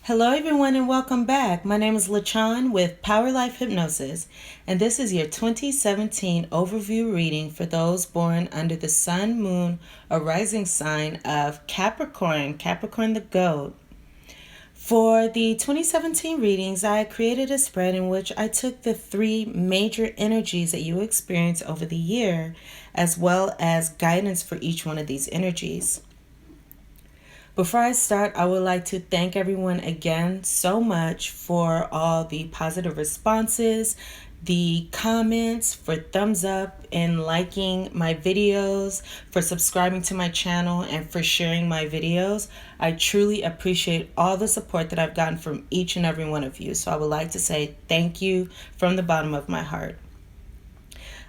Hello, everyone, and welcome back. My name is LaChan with Power Life Hypnosis, and this is your 2017 overview reading for those born under the sun, moon, or rising sign of Capricorn, Capricorn the goat. For the 2017 readings, I created a spread in which I took the three major energies that you experience over the year, as well as guidance for each one of these energies. Before I start, I would like to thank everyone again so much for all the positive responses, the comments, for thumbs up and liking my videos, for subscribing to my channel, and for sharing my videos. I truly appreciate all the support that I've gotten from each and every one of you. So I would like to say thank you from the bottom of my heart.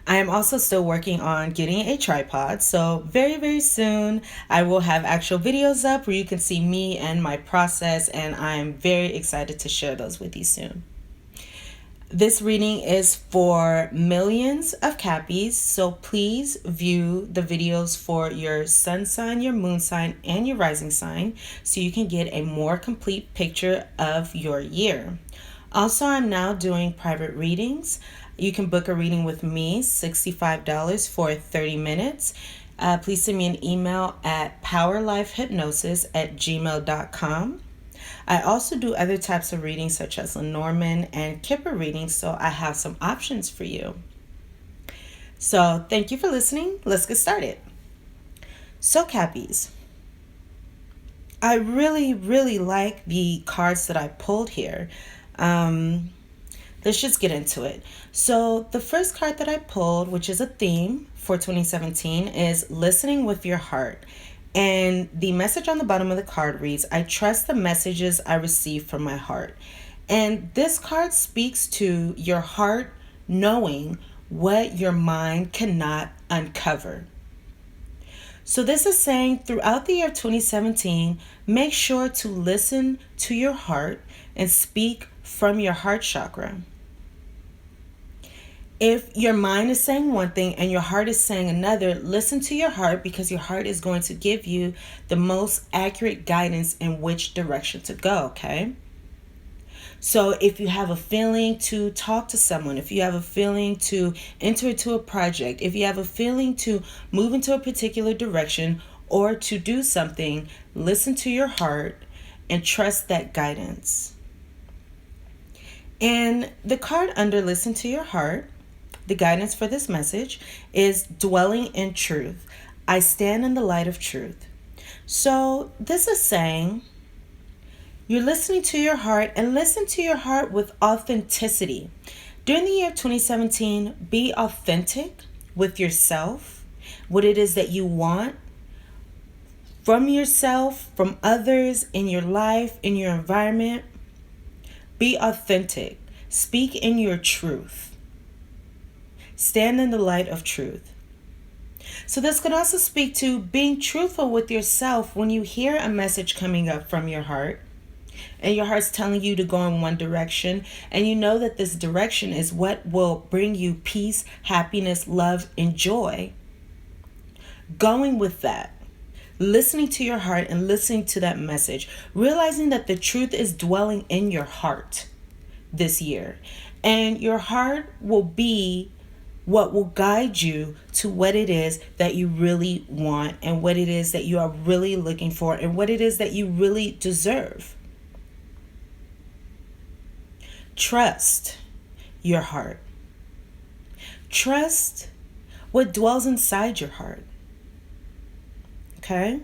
I am also still working on getting a tripod, so very soon I will have actual videos up where you can see me and my process, and I am very excited to share those with you soon. This reading is for millions of Cappies, so please view the videos for your sun sign, your moon sign, and your rising sign so you can get a more complete picture of your year. Also, I'm now doing private readings. You can book a reading with me, $65 for 30 minutes. Please send me an email at powerlifehypnosis@gmail.com. I also do other types of readings such as Lenormand and Kipper readings, so I have some options for you. So thank you for listening. Let's get started. So Cappies, I really like the cards that I pulled here. Let's just get into it. So the first card that I pulled, which is a theme for 2017, is listening with your heart. And the message on the bottom of the card reads, I trust the messages I receive from my heart. And this card speaks to your heart knowing what your mind cannot uncover. So this is saying throughout the year 2017, make sure to listen to your heart and speak from your heart chakra. If your mind is saying one thing and your heart is saying another, listen to your heart, because your heart is going to give you the most accurate guidance in which direction to go, okay? So if you have a feeling to talk to someone, if you have a feeling to enter into a project, if you have a feeling to move into a particular direction or to do something, listen to your heart and trust that guidance. And the card under Listen to Your Heart, the guidance for this message, is dwelling in truth. I stand in the light of truth. So this is saying you're listening to your heart, and listen to your heart with authenticity. During the year 2017, be authentic with yourself, what it is that you want from yourself, from others, in your life, in your environment. Be authentic. Speak in your truth. Stand in the light of truth. So this could also speak to being truthful with yourself when you hear a message coming up from your heart and your heart's telling you to go in one direction, and you know that this direction is what will bring you peace, happiness, love, and joy. Going with that, listening to your heart and listening to that message, realizing that the truth is dwelling in your heart this year, and your heart will be what will guide you to what it is that you really want, and what it is that you are really looking for, and what it is that you really deserve. Trust your heart. Trust what dwells inside your heart. Okay?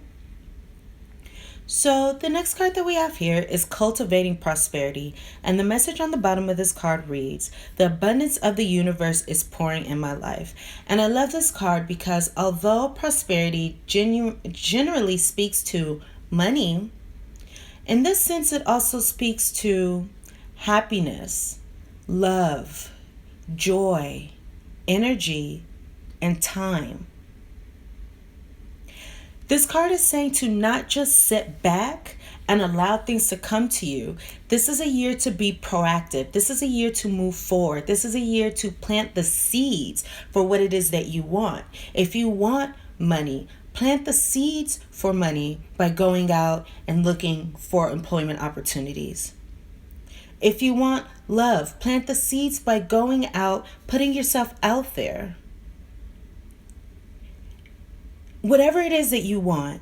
So the next card that we have here is Cultivating Prosperity, and the message on the bottom of this card reads, the abundance of the universe is pouring in my life. And I love this card because although prosperity generally speaks to money, in this sense it also speaks to happiness, love, joy, energy, and time. This card is saying to not just sit back and allow things to come to you. This is a year to be proactive. This is a year to move forward. This is a year to plant the seeds for what it is that you want. If you want money, Plant the seeds for money by going out and looking for employment opportunities. If you want love, plant the seeds by going out, putting yourself out there. Whatever it is that you want,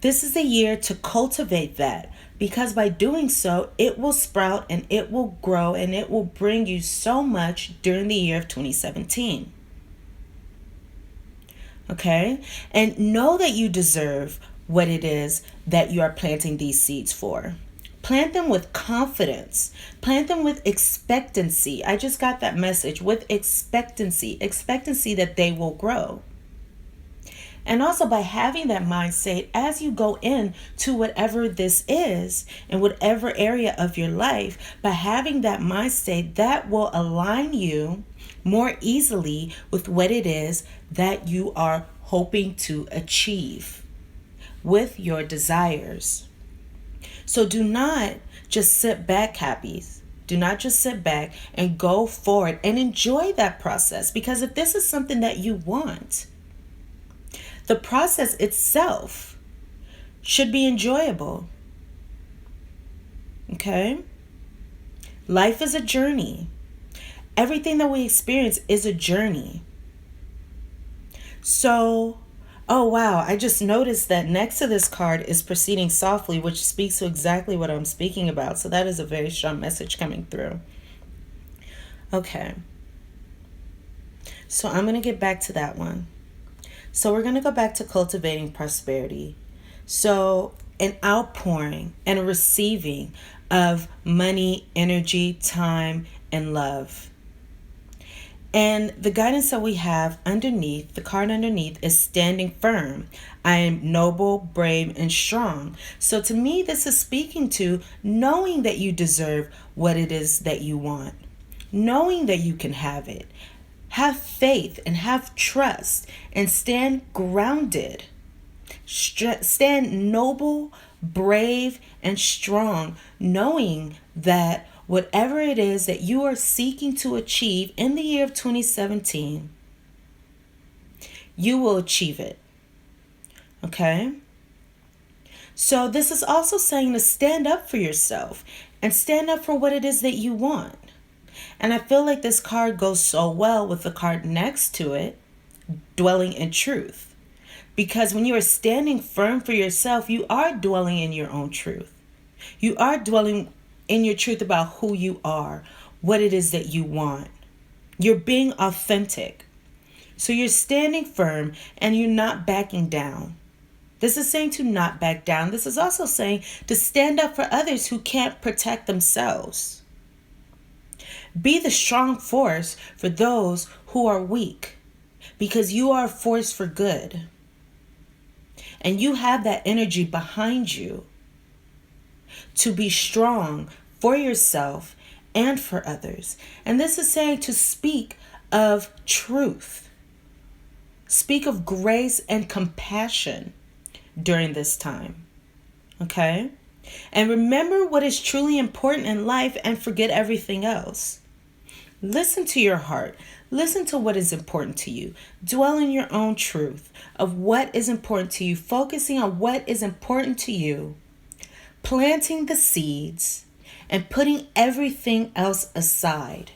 this is the year to cultivate that, because by doing so, it will sprout and it will grow and it will bring you so much during the year of 2017. Okay? And know that you deserve what it is that you are planting these seeds for. Plant them with confidence. Plant them with expectancy. I just got that message, with expectancy that they will grow. And also by having that mindset as you go in to whatever this is, in whatever area of your life, by having that mindset, that will align you more easily with what it is that you are hoping to achieve with your desires. So do not just sit back, Cappies. Do not just sit back, and go forward and enjoy that process. Because if this is something that you want, the process itself should be enjoyable. Okay? Life is a journey. Everything that we experience is a journey. So, oh wow, I just noticed that next to this card is proceeding softly, which speaks to exactly what I'm speaking about. So that is a very strong message coming through. Okay. So I'm going to get back to that one. So we're going to go back to cultivating prosperity. So an outpouring and a receiving of money, energy, time, and love. And the guidance that we have underneath, the card underneath, is standing firm. I am noble, brave, and strong. So to me, this is speaking to knowing that you deserve what it is that you want. Knowing that you can have it. Have faith and have trust and stand grounded. Stand noble, brave, and strong, knowing that whatever it is that you are seeking to achieve in the year of 2017, you will achieve it. Okay? So this is also saying to stand up for yourself and stand up for what it is that you want. And I feel like this card goes so well with the card next to it, dwelling in truth. Because when you are standing firm for yourself, you are dwelling in your own truth. You are dwelling in your truth about who you are, what it is that you want. You're being authentic. So you're standing firm and you're not backing down. This is saying to not back down. This is also saying to stand up for others who can't protect themselves. Be the strong force for those who are weak, because you are a force for good. And you have that energy behind you to be strong for yourself and for others. And this is saying to speak of truth. Speak of grace and compassion during this time. Okay? And remember what is truly important in life and forget everything else. Listen to your heart. Listen to what is important to you. Dwell in your own truth of what is important to you. Focusing on what is important to you. Planting the seeds and putting everything else aside.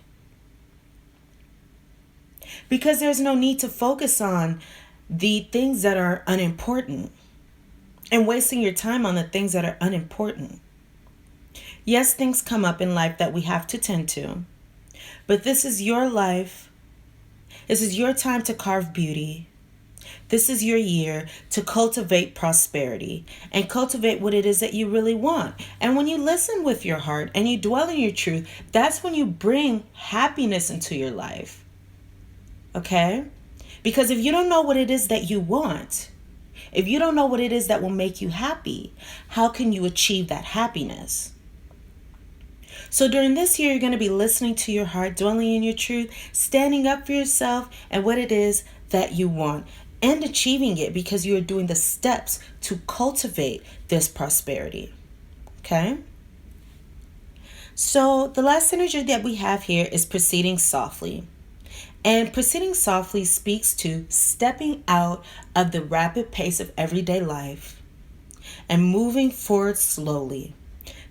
Because there's no need to focus on the things that are unimportant and wasting your time on the things that are unimportant. Yes, things come up in life that we have to tend to. But this is your life. This is your time to carve beauty. This is your year to cultivate prosperity and cultivate what it is that you really want. And when you listen with your heart and you dwell in your truth, that's when you bring happiness into your life. Okay? Because if you don't know what it is that you want, if you don't know what it is that will make you happy, how can you achieve that happiness? So during this year, you're going to be listening to your heart, dwelling in your truth, standing up for yourself and what it is that you want, and achieving it because you are doing the steps to cultivate this prosperity. Okay? So the last energy that we have here is proceeding softly. And proceeding softly speaks to stepping out of the rapid pace of everyday life and moving forward slowly.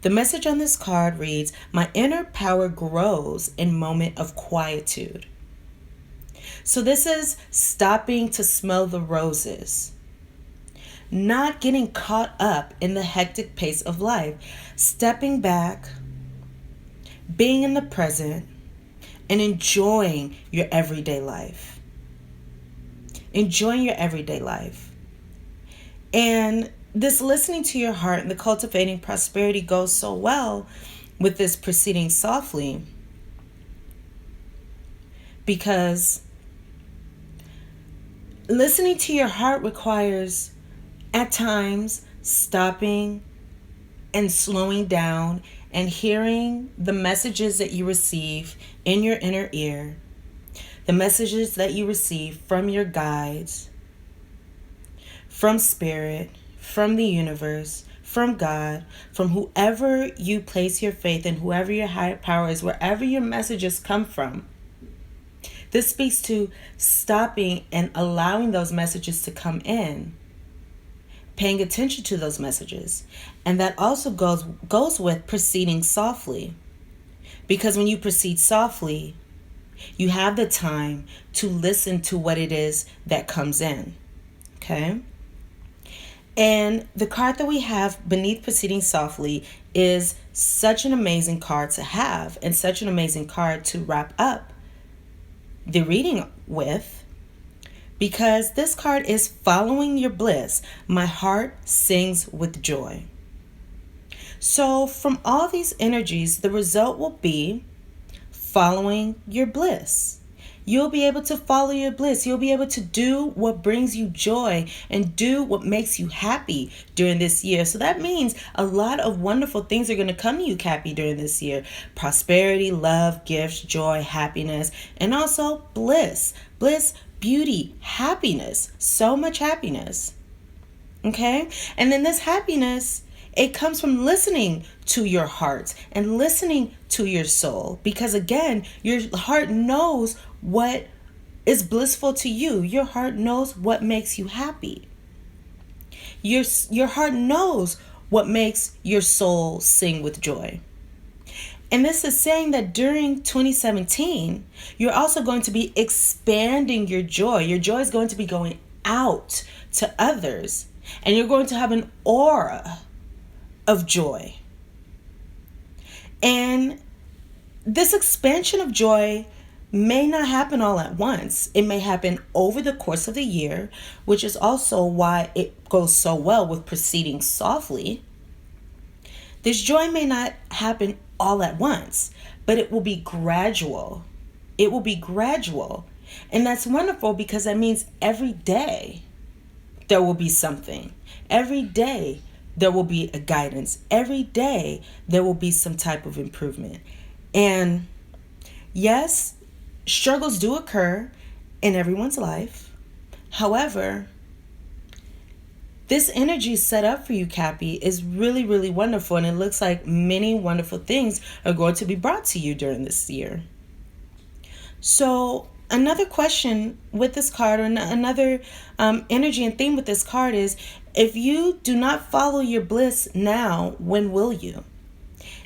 The message on this card reads, "My inner power grows in moment of quietude." So this is stopping to smell the roses, not getting caught up in the hectic pace of life, stepping back, being in the present, and enjoying your everyday life. Enjoying your everyday life. And this listening to your heart and the cultivating prosperity goes so well with this proceeding softly, because listening to your heart requires at times stopping and slowing down and hearing the messages that you receive in your inner ear, the messages that you receive from your guides, from spirit, from the universe, from God, from whoever you place your faith in, whoever your higher power is, wherever your messages come from. This speaks to stopping and allowing those messages to come in, paying attention to those messages. And that also goes with proceeding softly. Because when you proceed softly, you have the time to listen to what it is that comes in. Okay? And the card that we have beneath proceeding softly is such an amazing card to have, and such an amazing card to wrap up the reading with, because this card is following your bliss. My heart sings with joy. So from all these energies, the result will be following your bliss. You'll be able to follow your bliss. You'll be able to do what brings you joy and do what makes you happy during this year. So that means a lot of wonderful things are going to come to you, Cappy, during this year. Prosperity, love, gifts, joy, happiness, and also bliss. Bliss, beauty, happiness. So much happiness. Okay? And then this happiness, it comes from listening to your heart and listening to your soul. Because again, your heart knows what is blissful to you. Your heart knows what makes you happy. Your heart knows what makes your soul sing with joy. And this is saying that during 2017, you're also going to be expanding your joy. Your joy is going to be going out to others. And you're going to have an aura of joy. And this expansion of joy may not happen all at once. It may happen over the course of the year, which is also why it goes so well with proceeding softly. This joy may not happen all at once, but it will be gradual. It will be gradual. And that's wonderful, because that means every day there will be something. Every day there will be a guidance. Every day there will be some type of improvement. And yes, struggles do occur in everyone's life. However, this energy set up for you, Cappy, is really, really wonderful. And it looks like many wonderful things are going to be brought to you during this year. So another question with this card, or another energy and theme with this card is, if you do not follow your bliss now, when will you?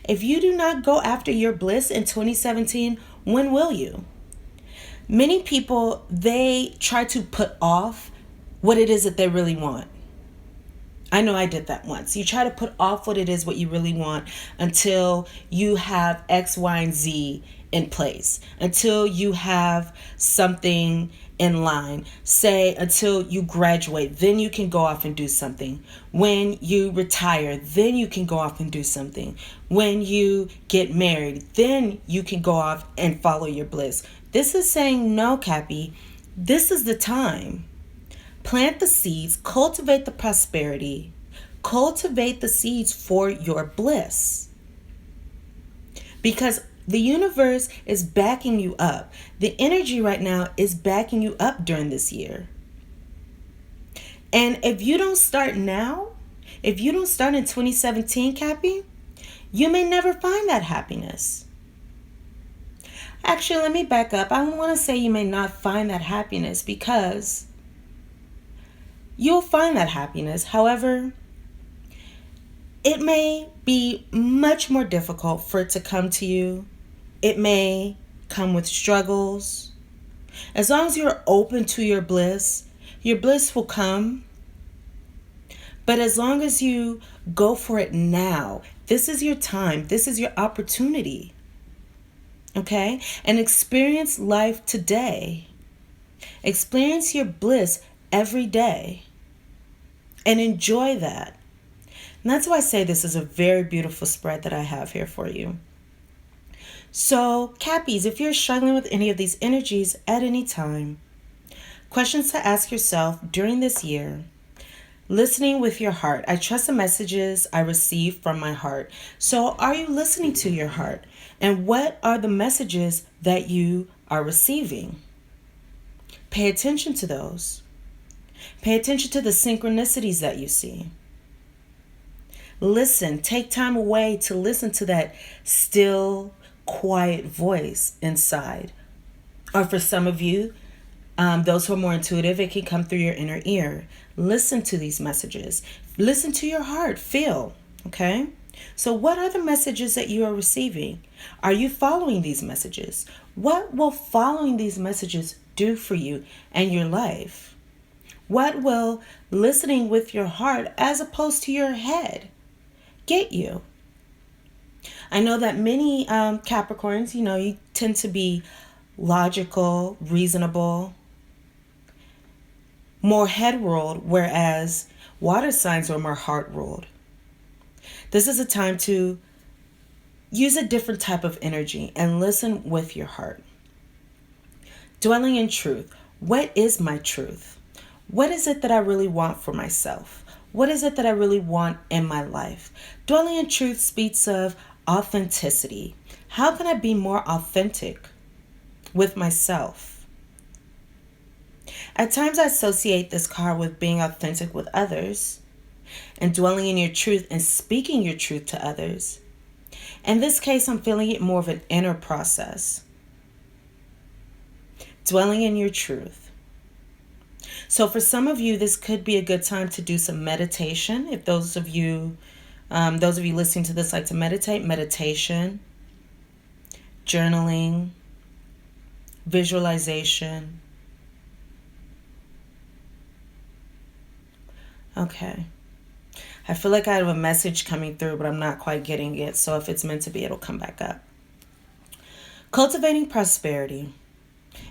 If you do not go after your bliss in 2017, when will you? Many people, they try to put off what it is that they really want. I know I did that once. You try to put off what it is, what you really want, until you have X, Y, and Z in place, until you have something in line. Say until you graduate, then you can go off and do something. When you retire, then you can go off and do something. When you get married, then you can go off and follow your bliss. This is saying, no, Cappy, this is the time. Plant the seeds, cultivate the prosperity, cultivate the seeds for your bliss. Because the universe is backing you up. The energy right now is backing you up during this year. And if you don't start now, if you don't start in 2017, Cappy, you may never find that happiness. Actually, let me back up. I want to say you may not find that happiness, because you'll find that happiness. However, it may be much more difficult for it to come to you. It may come with struggles. As long as you're open to your bliss will come. But as long as you go for it now, this is your time, this is your opportunity. Okay? And experience life today. Experience your bliss every day. And enjoy that. And that's why I say this is a very beautiful spread that I have here for you. So, Cappies, if you're struggling with any of these energies at any time, questions to ask yourself during this year. Listening with your heart. I trust the messages I receive from my heart. So, are you listening to your heart? And what are the messages that you are receiving? Pay attention to those. Pay attention to the synchronicities that you see. Listen. Take time away to listen to that still, quiet voice inside. Or for some of you, those who are more intuitive, it can come through your inner ear. Listen to these messages. Listen to your heart. Feel. Okay? So what are the messages that you are receiving? Are you following these messages? What will following these messages do for you and your life? What will listening with your heart as opposed to your head get you? I know that many Capricorns, you tend to be logical, reasonable, more head-ruled, whereas water signs are more heart-ruled. This is a time to use a different type of energy and listen with your heart. Dwelling in truth. What is my truth? What is it that I really want for myself? What is it that I really want in my life? Dwelling in truth speaks of authenticity. How can I be more authentic with myself? At times I associate this card with being authentic with others and dwelling in your truth and speaking your truth to others. In this case, I'm feeling it more of an inner process. Dwelling in your truth. So for some of you, this could be a good time to do some meditation. If those of you listening to this like to meditate, meditation, journaling, visualization. Okay. I feel like I have a message coming through, but I'm not quite getting it. So if it's meant to be, it'll come back up. Cultivating prosperity.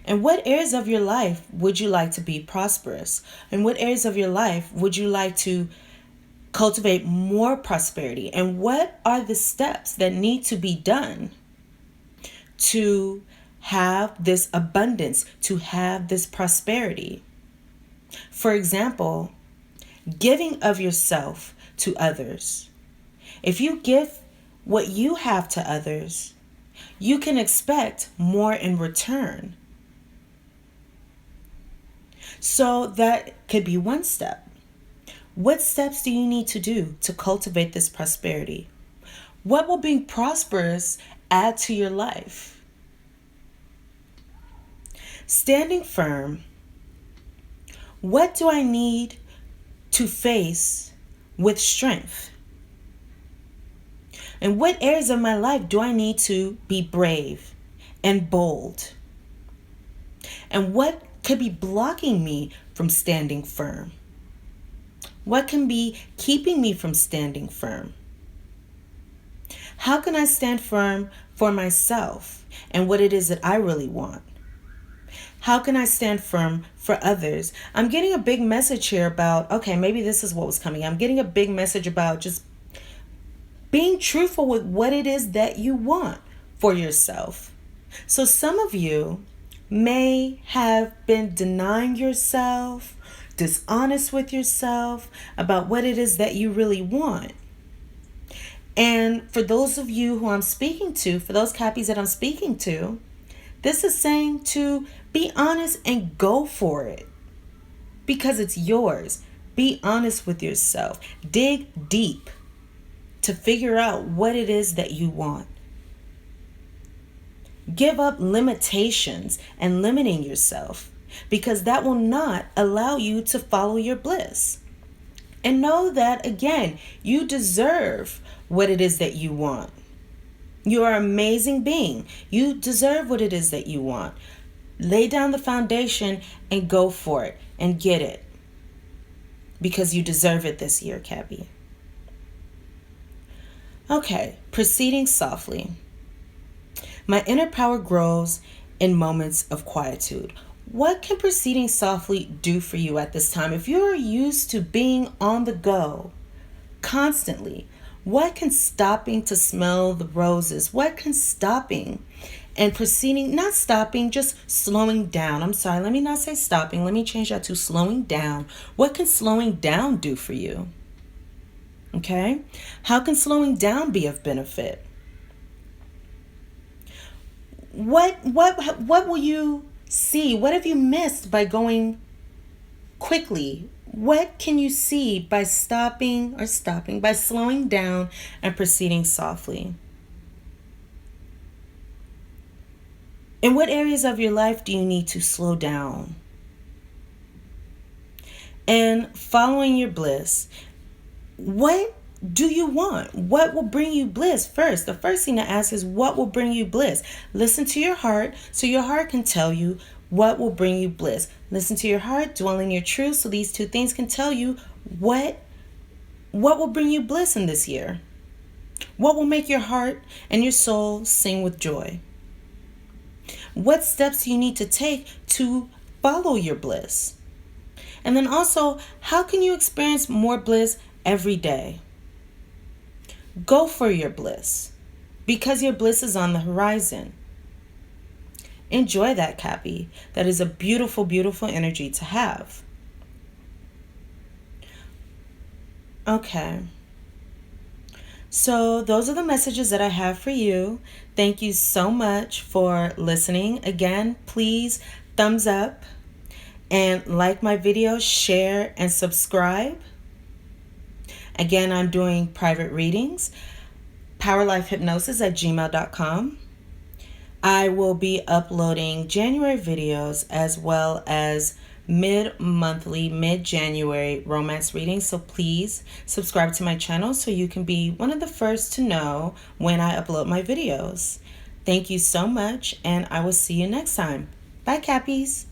In what areas of your life would you like to be prosperous? In what areas of your life would you like to cultivate more prosperity? And what are the steps that need to be done to have this abundance, to have this prosperity? For example, giving of yourself to others. If you give what you have to others, you can expect more in return. So that could be one step. What steps do you need to do to cultivate this prosperity? What will being prosperous add to your life? Standing firm. What do I need to face with strength? In what areas of my life do I need to be brave and bold? And what could be blocking me from standing firm? What can be keeping me from standing firm? How can I stand firm for myself and what it is that I really want? How can I stand firm for others? I'm getting a big message here about, okay, maybe this is what was coming. I'm getting a big message about just being truthful with what it is that you want for yourself. So some of you may have been denying yourself, dishonest with yourself about what it is that you really want. And for those of you who I'm speaking to, for those Cappies that I'm speaking to, this is saying to be honest and go for it because it's yours. Be honest with yourself. Dig deep to figure out what it is that you want. Give up limitations and limiting yourself, because that will not allow you to follow your bliss. And know that, again, you deserve what it is that you want. You are an amazing being. You deserve what it is that you want. Lay down the foundation and go for it and get it, because you deserve it this year, Cappy. Okay, proceeding softly. My inner power grows in moments of quietude. What can proceeding softly do for you at this time? If you're used to being on the go constantly, what can stopping to smell the roses, what can stopping and proceeding, not stopping, just slowing down. I'm sorry, let me not say stopping. Let me change that to slowing down. What can slowing down do for you? Okay? How can slowing down be of benefit? What will you see? What have you missed by going quickly? What can you see by by slowing down and proceeding softly? In what areas of your life do you need to slow down? And following your bliss, what do you want? What will bring you bliss first? The first thing to ask is, what will bring you bliss? Listen to your heart so your heart can tell you what will bring you bliss. Listen to your heart, dwell in your truth, so these two things can tell you what will bring you bliss in this year. What will make your heart and your soul sing with joy? What steps do you need to take to follow your bliss? And then also, how can you experience more bliss every day? Go for your bliss, because your bliss is on the horizon. Enjoy that, Cappy. That is a beautiful, beautiful energy to have. Okay. So those are the messages that I have for you. Thank you so much for listening. Again, please thumbs up and like my video, share, and subscribe. Again, I'm doing private readings, powerlifehypnosis@gmail.com. I will be uploading January videos as well as mid-monthly, mid-January romance readings. So please subscribe to my channel so you can be one of the first to know when I upload my videos. Thank you so much, and I will see you next time. Bye, Cappies.